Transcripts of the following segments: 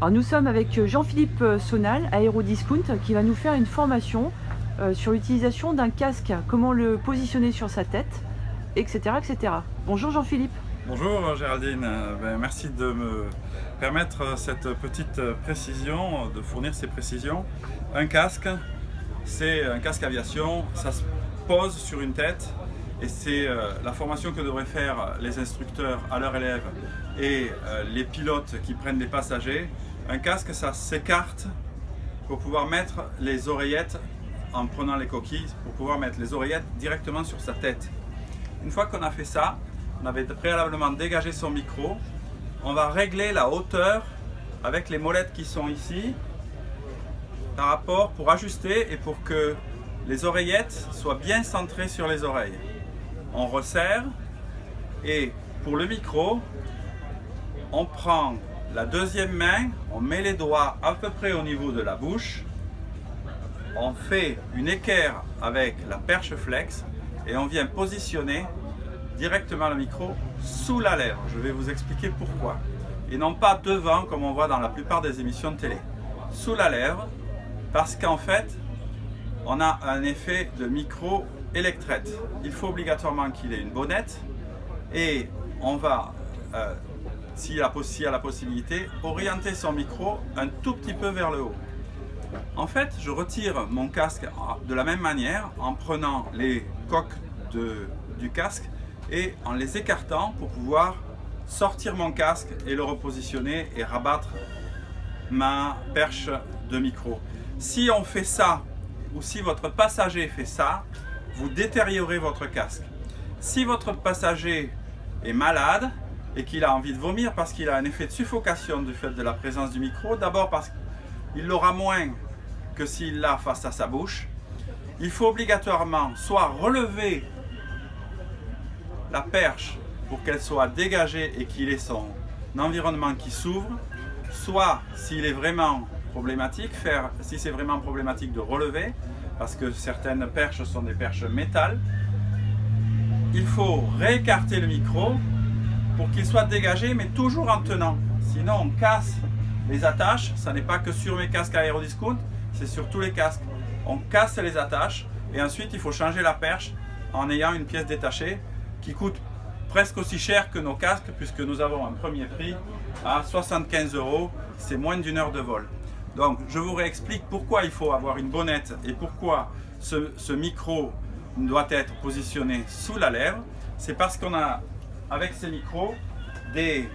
Alors nous sommes avec Jean-Philippe Sonal, Aérodiscount, qui va nous faire une formation sur l'utilisation d'un casque, comment le positionner sur sa tête, etc. etc. Bonjour Jean-Philippe. Bonjour Géraldine, merci de me permettre cette petite précision, de fournir ces précisions. Un casque, c'est un casque aviation, ça se pose sur une tête et c'est la formation que devraient faire les instructeurs à leurs élèves et les pilotes qui prennent les passagers. Un casque, ça s'écarte pour pouvoir mettre les oreillettes, en prenant les coquilles, pour pouvoir mettre les oreillettes directement sur sa tête. Une fois qu'on a fait ça, on avait préalablement dégagé son micro. On va régler la hauteur avec les molettes qui sont ici par rapport pour ajuster et pour que les oreillettes soient bien centrées sur les oreilles. On resserre et pour le micro, on prend la deuxième main, on met les doigts à peu près au niveau de la bouche. On fait une équerre avec la perche flex et on vient positionner directement le micro sous la lèvre. Je vais vous expliquer pourquoi. Et non pas devant comme on voit dans la plupart des émissions de télé. Sous la lèvre, parce qu'en fait, on a un effet de micro électrette. Il faut obligatoirement qu'il ait une bonnette et on va, s'il y a la possibilité, orienter son micro un tout petit peu vers le haut. En fait, je retire mon casque de la même manière en prenant les coques du casque et en les écartant pour pouvoir sortir mon casque et le repositionner et rabattre ma perche de micro. Si on fait ça, ou si votre passager fait ça, vous détériorez votre casque. Si votre passager est malade et qu'il a envie de vomir parce qu'il a un effet de suffocation du fait de la présence du micro, d'abord parce qu'il l'aura moins que s'il l'a face à sa bouche, il faut obligatoirement soit relever la perche pour qu'elle soit dégagée et qu'il ait son environnement qui s'ouvre, soit s'il est vraiment problématique, si c'est vraiment problématique de relever, parce que certaines perches sont des perches métal, il faut réécarter le micro pour qu'il soit dégagé mais toujours en tenant, sinon on casse les attaches. Ça n'est pas que sur mes casques Aérodiscount, c'est sur tous les casques. On casse les attaches et ensuite il faut changer la perche en ayant une pièce détachée qui coûte presque aussi cher que nos casques puisque nous avons un premier prix à 75 €, c'est moins d'une heure de vol. Donc je vous réexplique pourquoi il faut avoir une bonnette et pourquoi ce micro doit être positionné sous la lèvre. C'est parce qu'on a avec ces micros des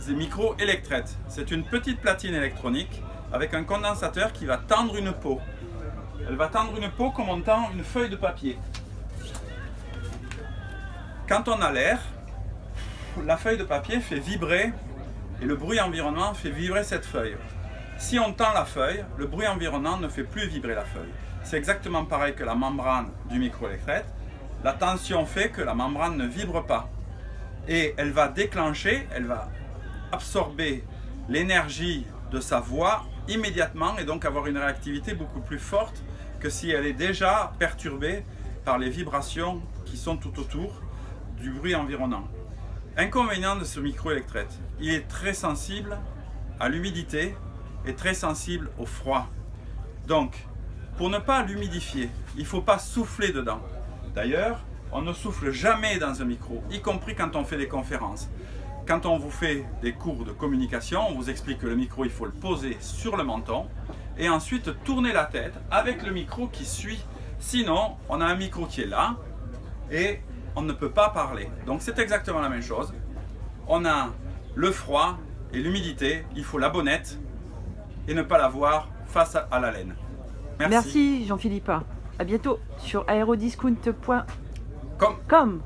micros électrettes. C'est une petite platine électronique avec un condensateur qui va tendre une peau. Elle va tendre une peau comme on tend une feuille de papier. Quand on a l'air, la feuille de papier fait vibrer et le bruit environnant fait vibrer cette feuille. Si on tend la feuille, le bruit environnant ne fait plus vibrer la feuille. C'est exactement pareil que la membrane du micro électrette. La tension fait que la membrane ne vibre pas. Et elle va déclencher, elle va absorber l'énergie de sa voix immédiatement et donc avoir une réactivité beaucoup plus forte que si elle est déjà perturbée par les vibrations qui sont tout autour du bruit environnant. Inconvénient de ce micro électrette, il est très sensible à l'humidité et très sensible au froid. Donc, pour ne pas l'humidifier, il ne faut pas souffler dedans. D'ailleurs, on ne souffle jamais dans un micro, y compris quand on fait des conférences. Quand on vous fait des cours de communication, on vous explique que le micro, il faut le poser sur le menton et ensuite tourner la tête avec le micro qui suit. Sinon, on a un micro qui est là et on ne peut pas parler. Donc c'est exactement la même chose. On a le froid et l'humidité, il faut la bonnette et ne pas la voir face à la laine. Merci Jean-Philippe. À bientôt sur aérodiscount.com.